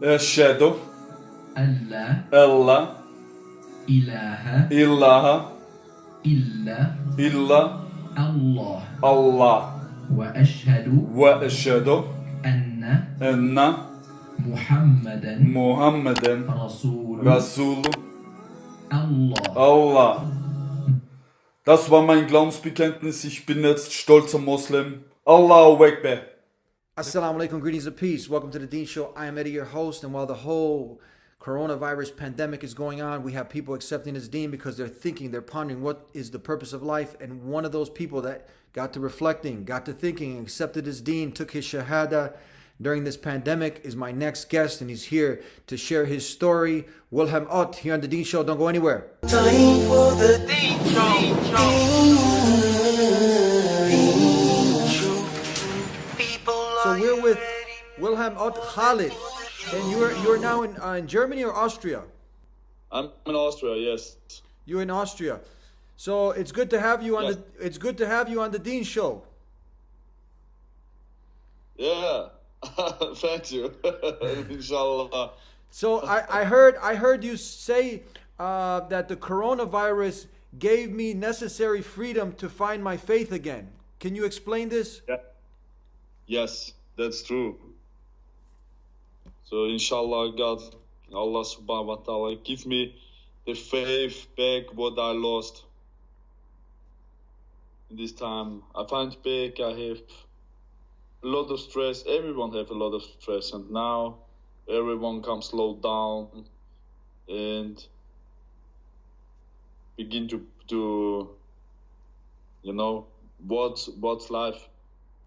أشهد ألا ألا إله إله إلا إلا الله الله وأشهد وأشهد أن أن محمدا محمدا رسول رسول الله. Allah. Das war mein Glaubensbekenntnis. Ich bin jetzt stolzer Moslem. Allahu Akbar. Assalamu alaikum, greetings of peace. Welcome to the Dean Show. I am Eddie, your host. And while the whole coronavirus pandemic is going on, we have people accepting this Dean because they're thinking, they're pondering what is the purpose of life. And one of those people that got to reflecting, got to thinking, and accepted his Dean, took his Shahada during this pandemic is my next guest. And he's here to share his story. Wilhelm Ott here on the Dean Show. Don't go anywhere. Time for the Dean Show. So we're with Wilhelm Ott Khalid, and you're now in Germany or Austria? I'm in Austria, yes. You're in Austria, so it's good to have you on Yes. the Dean Show. Yeah, thank you. Inshallah. So I heard you say that the coronavirus gave me necessary freedom to find my faith again. Can you explain this? Yeah. Yes, that's true. So inshallah, Allah subhanahu wa ta'ala, give me the faith back what I lost in this time. I find back, I have a lot of stress. Everyone have a lot of stress, and now everyone can slow down and begin to what's life.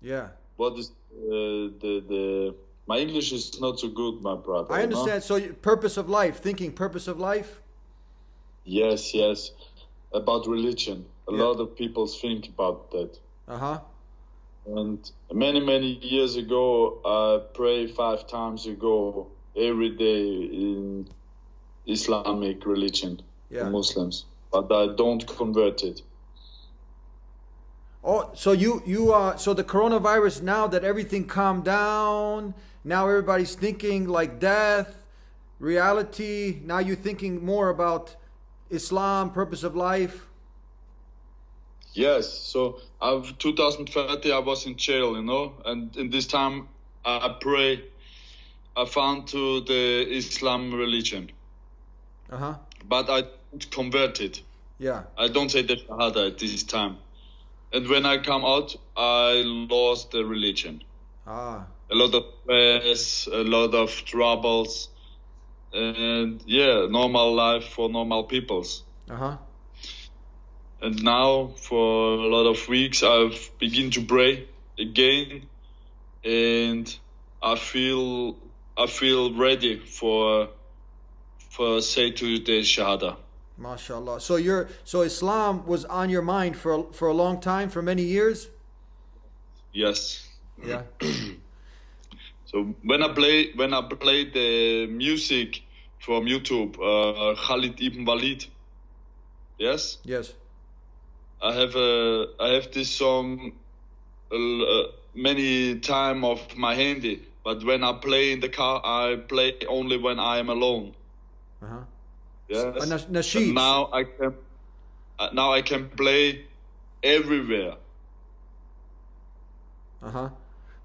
Yeah, What is the my English is not so good, my brother. I understand. So purpose of life, thinking purpose of life. Yes, about religion. A lot of people think about that. And many years ago, I pray 5 times every day in Islamic religion, Yeah. Muslims, but I don't convert it. Oh, so so the coronavirus, now that everything calmed down, now everybody's thinking like death, reality. Now you're thinking more about Islam, purpose of life. Yes, so of 2030 I was in jail, and in this time I pray, I found to the Islam religion, but I don't convert it. Yeah. I don't say the Shahada at this time. And when I come out, I lost the religion. A lot of stress, a lot of troubles, and normal life for normal peoples. And now, for a lot of weeks, I've begin to pray again, and I feel ready for say to the Shahada. MashaAllah. So Islam was on your mind for a long time, for many years? Yes. Yeah. So when I play the music from YouTube, Khalid ibn Walid. Yes. Yes. I have this song many time of my handy, but when I play in the car, I play only when I am alone. Yes. Nasheed. And now I can play everywhere.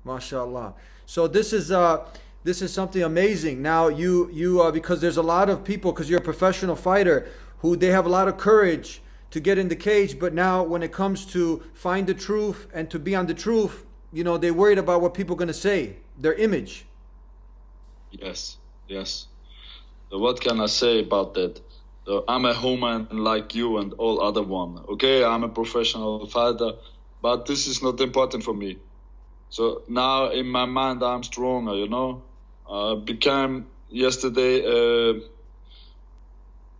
MashaAllah. So this is something amazing. Now you because there's a lot of people, because you're a professional fighter, who they have a lot of courage to get in the cage, but now when it comes to find the truth and to be on the truth, they're worried about what people are going to say, their image. Yes. So what can I say about that? So I'm a human like you and all other one. Okay, I'm a professional fighter, but this is not important for me. So now in my mind I'm stronger, I became yesterday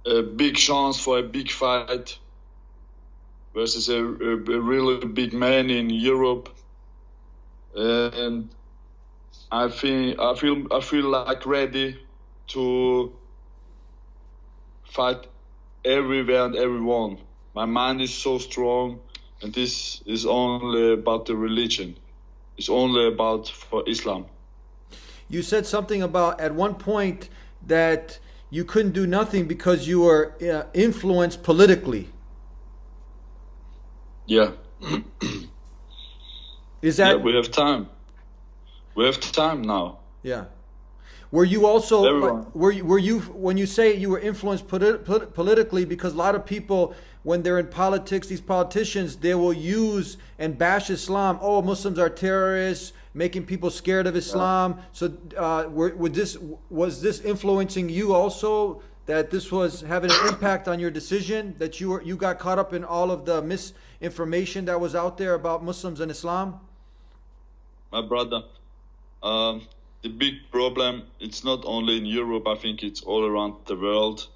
a big chance for a big fight versus a really big man in Europe, and I feel like ready to fight everywhere and everyone. My mind is so strong, and this is only about the religion. It's only about for Islam. you said something about at one point that you couldn't do nothing because you were influenced politically. Yeah. Is Yeah, that we have time. We have time now. yeah? Were you also Everyone. were you when you say you were influenced politically, because a lot of people when they're in politics, these politicians, they will use and bash Islam. Oh, Muslims are terrorists, making people scared of Islam. So was this influencing you also, that this was having an impact on your decision, that you got caught up in all of the misinformation that was out there about Muslims and Islam? My brother, the big problem, it's not only in Europe, I think it's all around the world.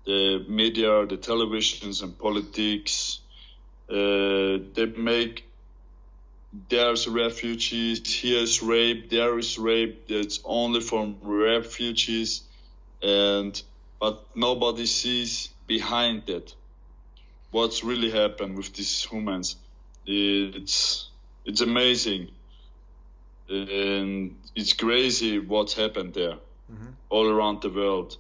The media, the televisions and politics, they make there's refugees, here's rape, there is rape, it's only from refugees, but nobody sees behind that what's really happened with these humans. It's amazing. And it's crazy what's happened there, all around the world,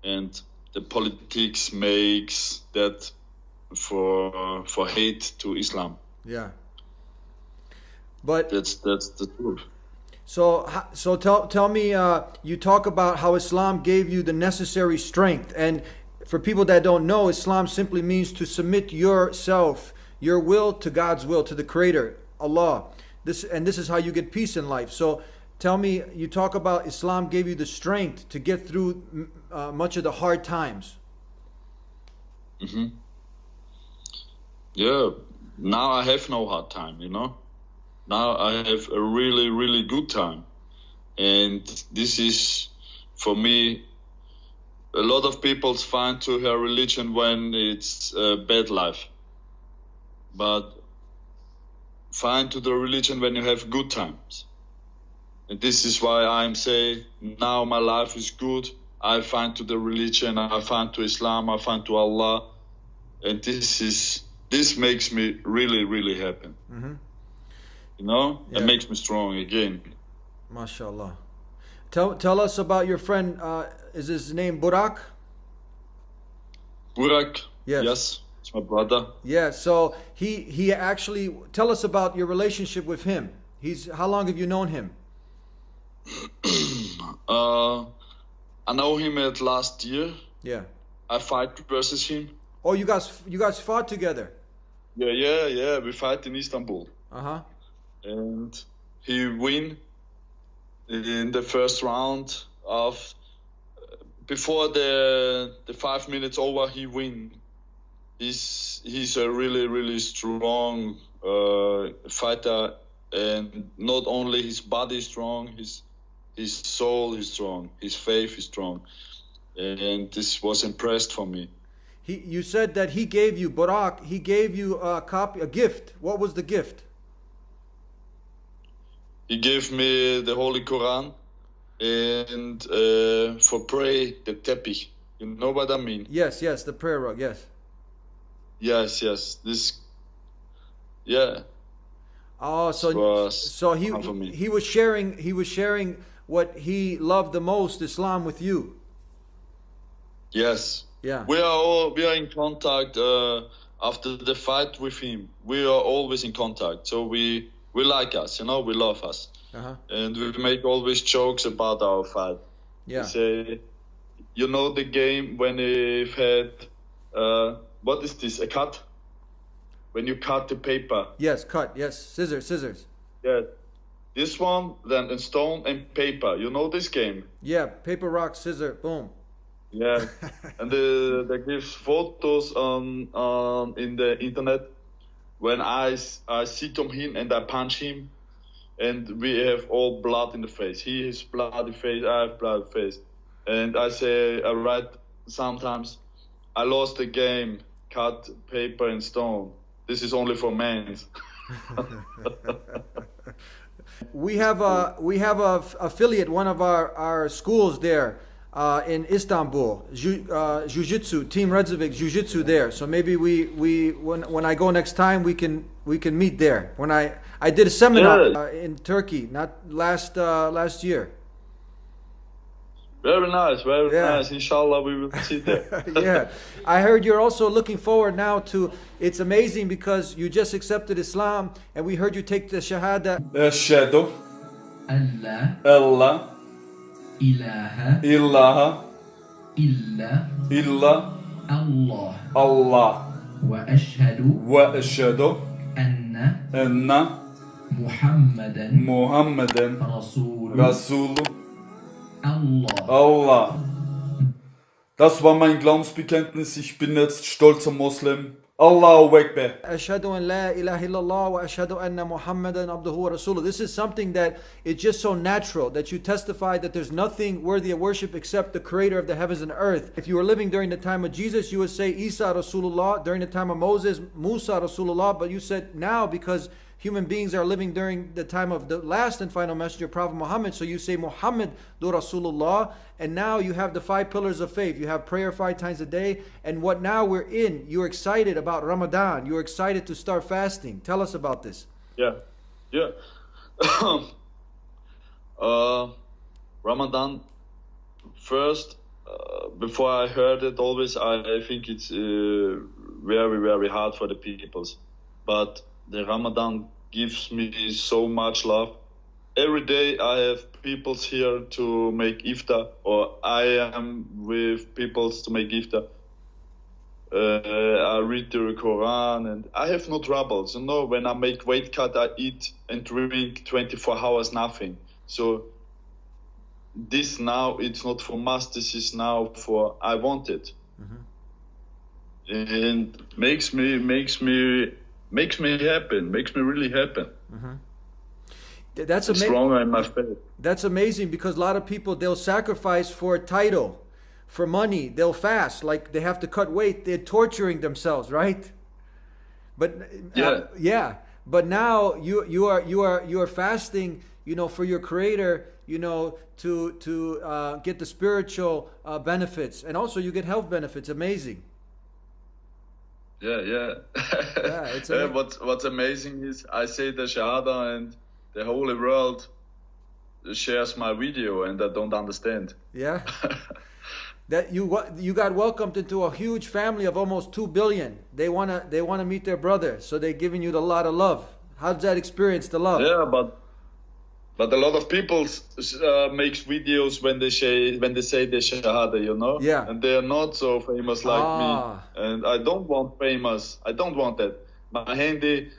and the politics makes that for hate to Islam. Yeah. But That's the truth. so tell me, you talk about how Islam gave you the necessary strength, and for people that don't know, Islam simply means to submit yourself, your will, to God's will, to the Creator, Allah. This is how you get peace in life. So tell me, you talk about Islam gave you the strength to get through much of the hard times. Yeah, now I have no hard time, you know. Now I have a really, really good time. And this is, for me, a lot of people find to her religion when it's a bad life. But find to the religion when you have good times. And this is why I'm saying now my life is good. I find to the religion, I find to Islam, I find to Allah. And this makes me really, really happy. You know, Yeah. it makes me strong again. MashaAllah. Tell us about your friend. Is his name Burak? Burak, Yes. it's my brother. Yeah. So he actually, tell us about your relationship with him. How long have you known him? I know him at last year. Yeah. I fight versus him. Oh, you guys fought together. Yeah. We fight in Istanbul. Uh-huh. And he win in the first round of before the 5 minutes over. He win. He's a really, really strong fighter, and not only his body is strong, his soul is strong, his faith is strong, and this was impressed for me. You said that Burak, he gave you a gift. What was the gift? He gave me the Holy Quran and for pray the tepich. You know what I mean? Yes, the prayer rug, yes. Yes. This, yeah. Oh, This was so fun for me. he was sharing what he loved the most, Islam, with you. Yes. Yeah. We are in contact after the fight with him. We are always in contact. So we like us, you know, we love us. Uh-huh. And we make always jokes about our fight. Yeah. We say, you know, the game when they've had, what is this, a cut? When you cut the paper. Yes, cut. Yes, scissors. Yeah. This one, then in stone and paper. You know this game? Yeah, paper, rock, scissor, boom. Yeah. And they give photos on in the internet when I sit on him and I punch him, and we have all blood in the face. He has bloody face, I have bloody face. And I write sometimes, I lost the game, cut paper and stone. This is only for men. We have a affiliate, one of our schools there in Istanbul, Jiu-Jitsu, Team Redzivik Jiu-Jitsu there. So maybe when I go next time, we can meet there. When I did a seminar in Turkey, not last year. Very nice, very Yeah. nice. Inshallah, we will see that. Yeah. I heard you're also looking forward now to, it's amazing because you just accepted Islam and we heard you take the Shahada. Eşhedü ألا alla إله ilahe إلا illa الله Allah وأشهد ve eşhedü أن enne محمدا Muhammeden رسول Resulü الله. Allah. Das war mein Glaubensbekenntnis. Ich bin jetzt stolzer Moslem. Allahu Ekber. Ashhadu an la ilaha illallah wa ashhadu anna Muhammadan abduhu wa rasuluh. This is something that it's just so natural that you testify that there's nothing worthy of worship except the creator of the heavens and earth. If you were living during the time of Jesus, you would say Isa Rasulullah. During the time of Moses, Musa Rasulullah. But you said now because human beings are living during the time of the last and final messenger, Prophet Muhammad. So you say Muhammad du Rasulullah. And now you have the 5 pillars of faith. You have prayer 5 times a day. And what now we're in, you're excited about Ramadan. You're excited to start fasting. Tell us about this. Yeah, yeah. Ramadan, first, before I heard it, always I think it's very, very hard for the peoples. But the Ramadan gives me so much love. Every day I have peoples here to make iftar, or I am with peoples to make iftar. I read the Quran and I have no troubles. You know, when I make weight cut, I eat and drink 24 hours, nothing. So this now, it's not for must, this is now for I want it. And makes me happy, makes me really happy. That's It's amazing. stronger in my faith. That's amazing because a lot of people, they'll sacrifice for a title, for money. They'll fast, like they have to cut weight. They're torturing themselves, right? But Yeah. yeah. But now you are fasting, you know, for your Creator, you know, to get the spiritual benefits, and also you get health benefits. Amazing. Yeah. Yeah, it's Yeah, amazing. what's amazing is I say the Shahada and the whole world shares my video and I don't understand. Yeah. That you got welcomed into a huge family of almost 2 billion. They wanna meet their brother, so they're giving you a lot of love. How's that experience, the love? Yeah, but a lot of people makes videos when they say the Shahada, you know? Yeah. And they are not so famous like Ah. me. And I don't want famous. I don't want that. My handy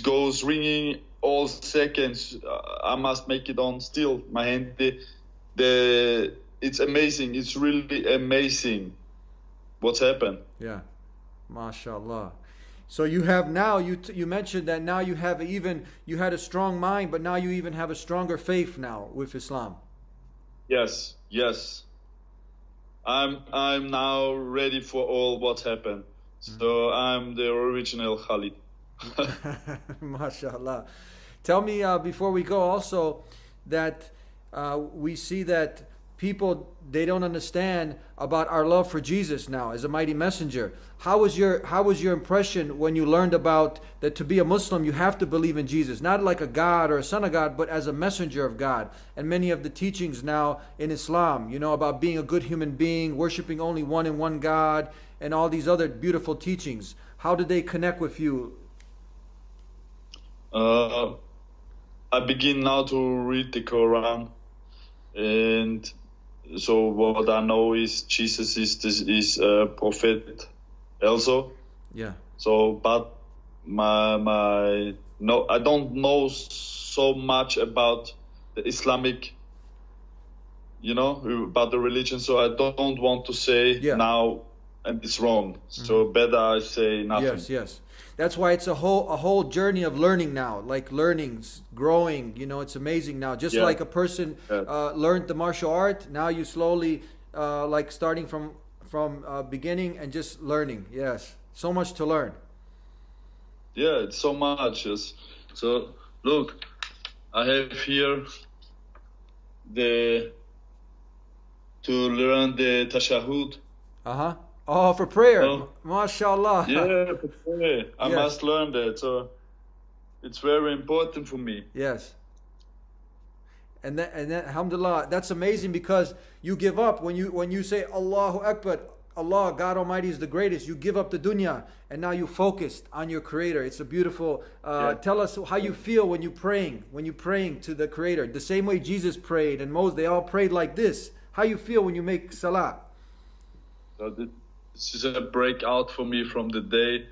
goes ringing all seconds. I must make it on still. My handy. It's amazing. It's really amazing what's happened. Yeah. MashaAllah. So you have now, you mentioned that now you have you had a strong mind, but now you even have a stronger faith now with Islam. Yes. I'm now ready for all what's happened. So I'm the original Khalid. MashaAllah. Tell me before we go also that we see that people, they don't understand about our love for Jesus now as a mighty messenger. How was your impression when you learned about that to be a Muslim you have to believe in Jesus, not like a God or a son of God, but as a messenger of God? And many of the teachings now in Islam, you know, about being a good human being, worshiping only one and one God, and all these other beautiful teachings. How did they connect with you? I begin now to read the Quran, and so what I know is Jesus is a prophet also. Yeah. So, but my no, I don't know so much about the Islamic, you know, about the religion. So I don't want to say now, and it's wrong. So better I say nothing. Yes. That's why it's a whole journey of learning now, like learnings, growing. You know, it's amazing now. Just like a person learned the martial art, now you slowly like starting from beginning and just learning. Yes, so much to learn. Yeah, it's so much. Yes. So look, I have here to learn the tashahhud. Oh, for prayer. Oh. MashaAllah. Yeah, for prayer. I Yes. must learn that. So it's very important for me. Yes. And that, alhamdulillah, that's amazing because you give up when you say Allahu Akbar, Allah, God Almighty is the greatest. You give up the dunya and now you focused on your Creator. It's a beautiful. Tell us how you feel when you're praying to the Creator. The same way Jesus prayed and Moses, they all prayed like this. How you feel when you make salah? So this is a breakout for me from the day,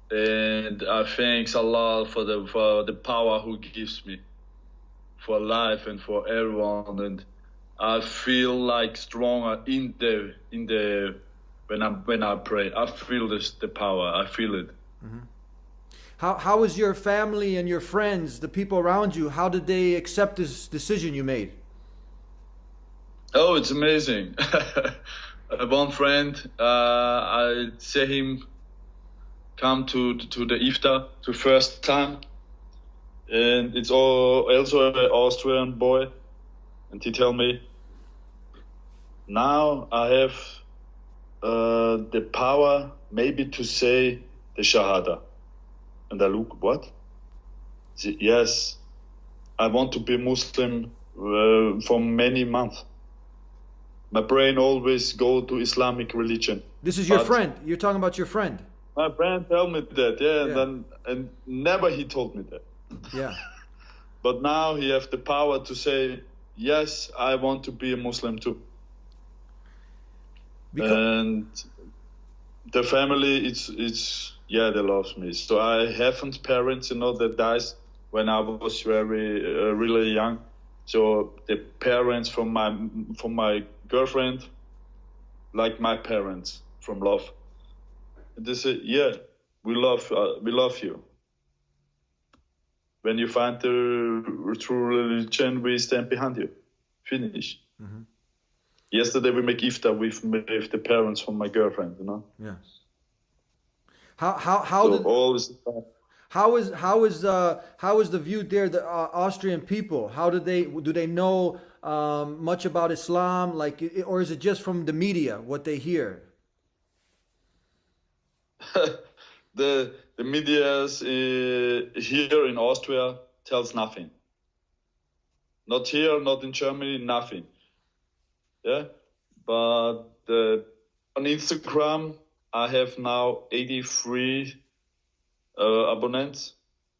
and I thanks Allah for the power who gives me for life and for everyone, and I feel like stronger in the when I pray. I feel the power. I feel it. How is your family and your friends, the people around you? How did they accept this decision you made? Oh, it's amazing. One friend, I see him come to the iftar to first time, and it's also an Austrian boy, and he tell me, now I have the power maybe to say the Shahada. And I look, what? Yes, I want to be Muslim for many months. My brain always go to Islamic religion. This is your friend. You're talking about your friend. My friend told me that, yeah. Yeah. And never he told me that. Yeah. But now he have the power to say, yes, I want to be a Muslim too. And the family, it's yeah, they love me. So I haven't parents, that dies when I was really young. So the parents from my girlfriend, like my parents from love. They say, yeah, we love you. When you find the true religion, we stand behind you. Finish. Mm-hmm. Yesterday we make iftar with the parents from my girlfriend. Yeah. How is the view there? The Austrian people. Do they know much about Islam? Or is it just from the media what they hear? The media's here in Austria tells nothing. Not here, not in Germany, nothing. Yeah, but on Instagram I have now 83 abonnents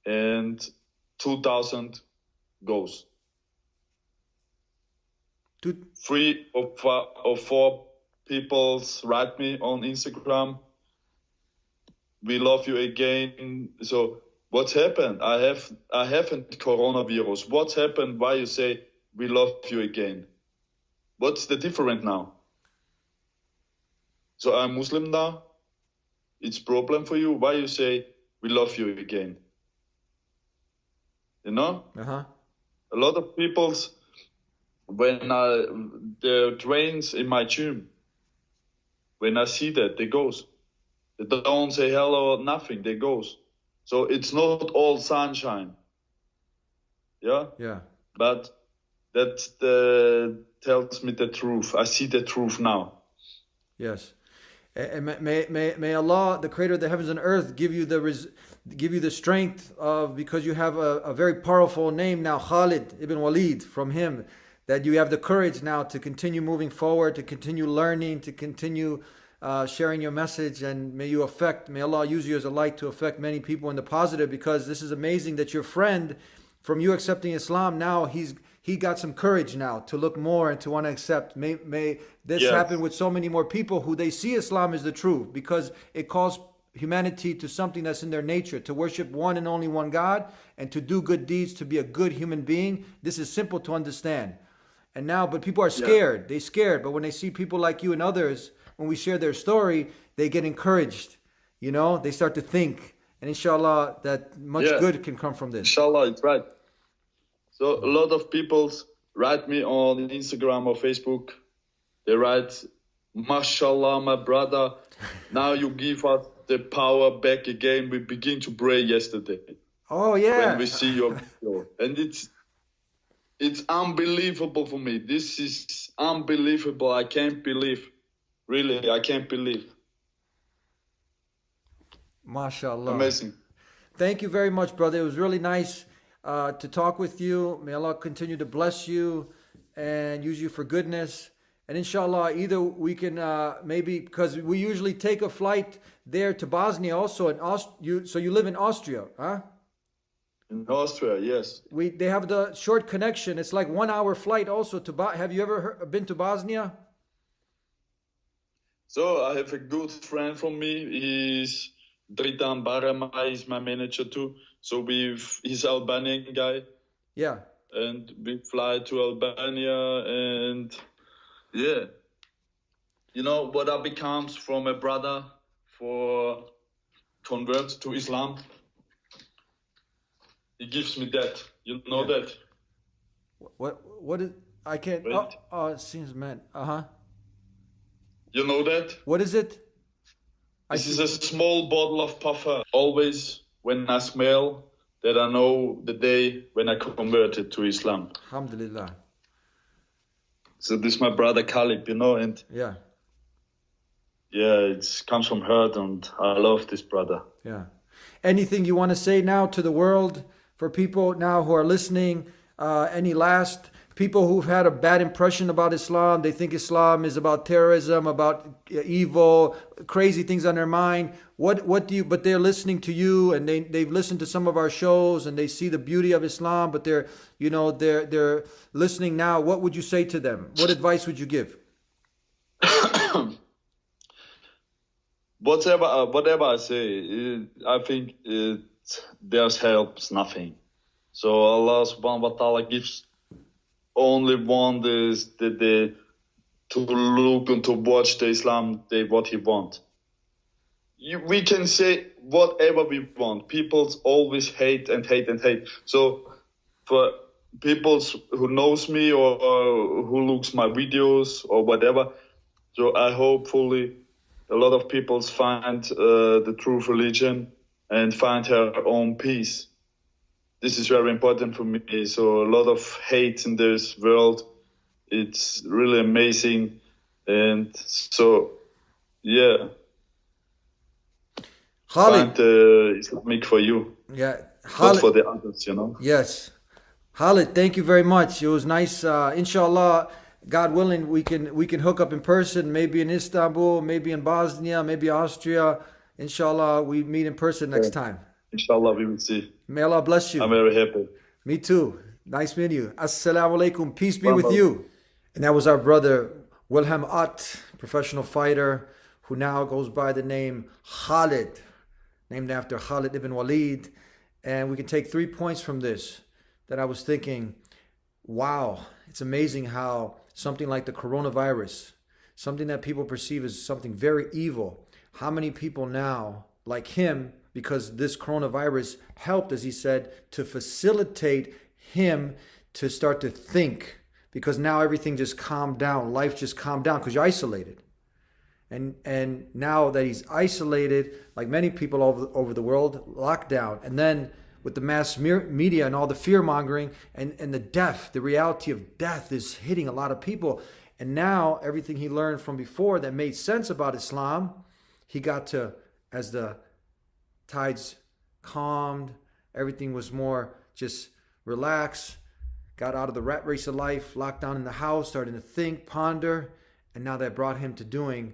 and 2,000 goes. 3 or 4 people write me on Instagram. We love you again. So what's happened? I haven't coronavirus. What's happened? Why you say we love you again? What's the difference now? So I'm Muslim now. It's problem for you. Why you say we love you again? Uh-huh. A lot of people's when the trains in my gym, when I see that, they goes. They don't say hello or nothing, they goes. So it's not all sunshine. Yeah? Yeah. But that tells me the truth. I see the truth now. Yes. And may Allah, the creator of the heavens and earth, give you the strength of, because you have a very powerful name now, Khalid ibn Walid, from him, that you have the courage now to continue moving forward, to continue learning, to continue sharing your message, and may Allah use you as a light to affect many people in the positive, because this is amazing that your friend, from you accepting Islam, now he got some courage now to look more and to want to accept. May this happen with so many more people who they see Islam as the truth, because it calls humanity to something that's in their nature, to worship one and only one God, and to do good deeds, to be a good human being. This is simple to understand. And now, but people are scared. They're scared. But when they see people like you and others, when we share their story, they get encouraged. They start to think. And inshallah, that much good can come from this. Inshallah, it's right. So a lot of people write me on Instagram or Facebook. They write, "Mashallah, my brother, now you give us the power back again. We begin to pray yesterday." Oh, yeah. When we see your video. And it's unbelievable for me. This is unbelievable. I can't believe. Really, I can't believe. MashaAllah. Amazing. Thank you very much, brother. It was really nice to talk with you. May Allah continue to bless you and use you for goodness. And inshallah, either we can maybe, because we usually take a flight there to Bosnia also. So you live in Austria, huh? In Austria, yes. They have the short connection. It's like 1 hour flight also to Have you ever been to Bosnia? So I have a good friend from me. He's Dritan Barama. He's my manager too. So he's Albanian guy. Yeah. And we fly to Albania, and yeah, you know what I becomes from a brother for convert to Islam. He gives me that. You know that. What is? I can't. Right. It seems man. You know that? What is it? This is a small bottle of parfum. Always when I smell that, I know the day when I converted to Islam. Alhamdulillah. So this is my brother Khalid, you know, and Yeah. It comes from heart, and I love this brother. Yeah. Anything you want to say now to the world for people now who are listening? Any last people who've had a bad impression about Islam? They think Islam is about terrorism, about evil, crazy things on their mind. What do you? But they're listening to you, and they've listened to some of our shows, and they see the beauty of Islam. But they're listening now. What would you say to them? What advice would you give? Whatever I say, I think there's helps nothing. So Allah subhanahu wa ta'ala gives only one is to look and to watch the Islam what he want. We can say whatever we want. People always hate and hate and hate. So for people who knows me or who looks my videos or whatever, so I hopefully a lot of people find the true religion and find her own peace. This is very important for me. So a lot of hate in this world. It's really amazing. And so, yeah. Khalid. Find Islamic for you. Yeah. Not for the others, you know. Yes. Khalid, thank you very much. It was nice. Inshallah, God willing, we can hook up in person, maybe in Istanbul, maybe in Bosnia, maybe Austria. Inshallah, we meet in person next time. Inshallah, we will see. May Allah bless you. I'm very happy. Me too. Nice meeting you. Assalamu alaikum. Peace be with you. And that was our brother, Wilhelm Att, professional fighter, who now goes by the name Khalid, named after Khalid ibn Walid. And we can take 3 points from this that I was thinking, wow, it's amazing how something like the coronavirus, something that people perceive as something very evil, how many people now, like him, because this coronavirus helped, as he said, to facilitate him to start to think, because now everything just calmed down, life just calmed down because you're isolated. And now that he's isolated, like many people over the world, lockdown, and then with the mass media and all the fear mongering and the death, the reality of death is hitting a lot of people. And now everything he learned from before that made sense about Islam, he got to, as the tides calmed, everything was more just relaxed, got out of the rat race of life, locked down in the house, starting to think, ponder. And now that brought him to doing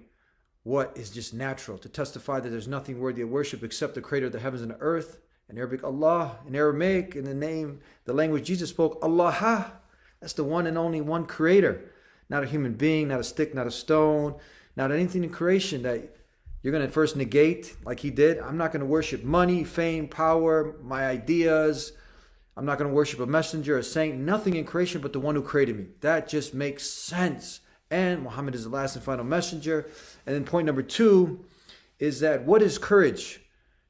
what is just natural, to testify that there's nothing worthy of worship except the creator of the heavens and the earth. In Arabic, Allah. In Aramaic, in the language Jesus spoke, Allah. That's the one and only one creator. Not a human being, not a stick, not a stone, not anything in creation that you're going to first negate like he did. I'm not going to worship money, fame, power, my ideas. I'm not going to worship a messenger, a saint, nothing in creation but the one who created me. That just makes sense. And Muhammad is the last and final messenger. And then point number 2 is that what is courage?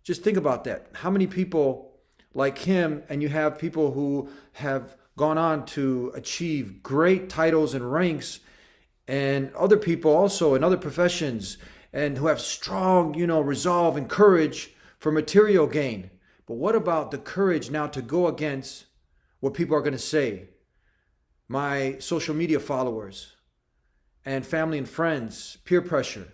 Just think about that. How many people like him, and you have people who have gone on to achieve great titles and ranks, and other people also in other professions, and who have strong, resolve and courage for material gain. But what about the courage now to go against what people are going to say? My social media followers and family and friends, peer pressure.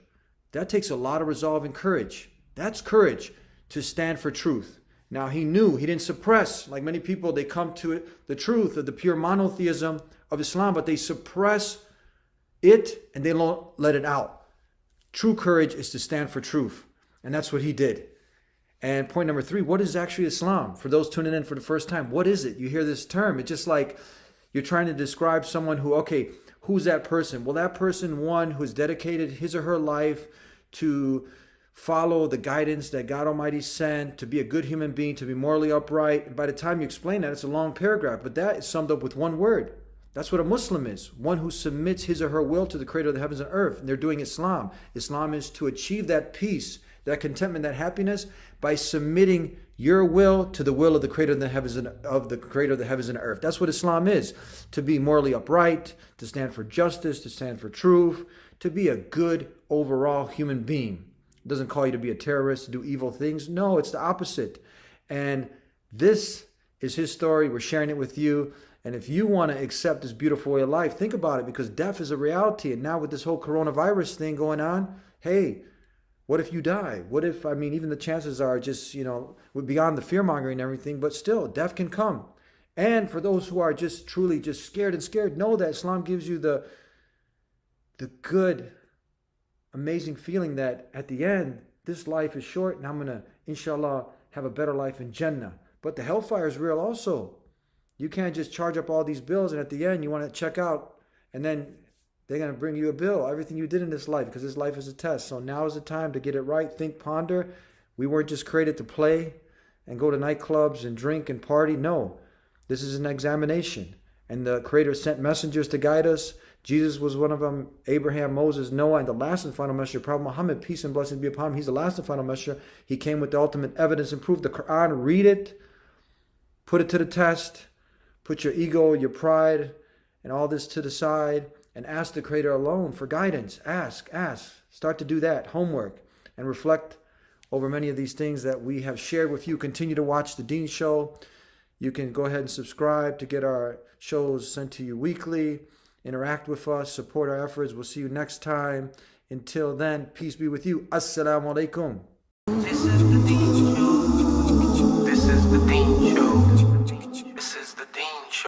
That takes a lot of resolve and courage. That's courage to stand for truth. Now he knew, he didn't suppress. Like many people, they come to it, the truth of the pure monotheism of Islam, but they suppress it and they don't let it out. True courage is to stand for truth. And that's what he did. And point number 3, what is actually Islam? For those tuning in for the first time, what is it? You hear this term, it's just like you're trying to describe someone who, okay, who's that person? Well, that person, one, who's dedicated his or her life to follow the guidance that God Almighty sent, to be a good human being, to be morally upright. And by the time you explain that, it's a long paragraph, but that is summed up with one word. That's what a Muslim is. One who submits his or her will to the creator of the heavens and earth. And they're doing Islam. Islam is to achieve that peace, that contentment, that happiness by submitting your will to the will of the creator of the heavens and earth. That's what Islam is. To be morally upright, to stand for justice, to stand for truth, to be a good overall human being. It doesn't call you to be a terrorist, to do evil things. No, it's the opposite. And this is his story. We're sharing it with you. And if you want to accept this beautiful way of life, think about it, because death is a reality. And now with this whole coronavirus thing going on, hey, what if you die? What if, even the chances are just, beyond the fear-mongering and everything, but still, death can come. And for those who are just truly just scared, know that Islam gives you the good, amazing feeling that at the end, this life is short and I'm going to, inshallah, have a better life in Jannah. But the hellfire is real also. You can't just charge up all these bills and at the end you want to check out and then they're going to bring you a bill, everything you did in this life, because this life is a test. So now is the time to get it right, think, ponder. We weren't just created to play and go to nightclubs and drink and party. No, this is an examination. And the Creator sent messengers to guide us. Jesus was one of them, Abraham, Moses, Noah, and the last and final messenger, Prophet Muhammad, peace and blessings be upon him. He's the last and final messenger. He came with the ultimate evidence and proof. The Quran, read it, put it to the test, put your ego, your pride, and all this to the side, and ask the Creator alone for guidance. Ask. Start to do that, homework, and reflect over many of these things that we have shared with you. Continue to watch the Deen Show. You can go ahead and subscribe to get our shows sent to you weekly. Interact with us, support our efforts. We'll see you next time. Until then, peace be with you. Assalamu alaikum. This is the Deen Show. This is the Deen Show.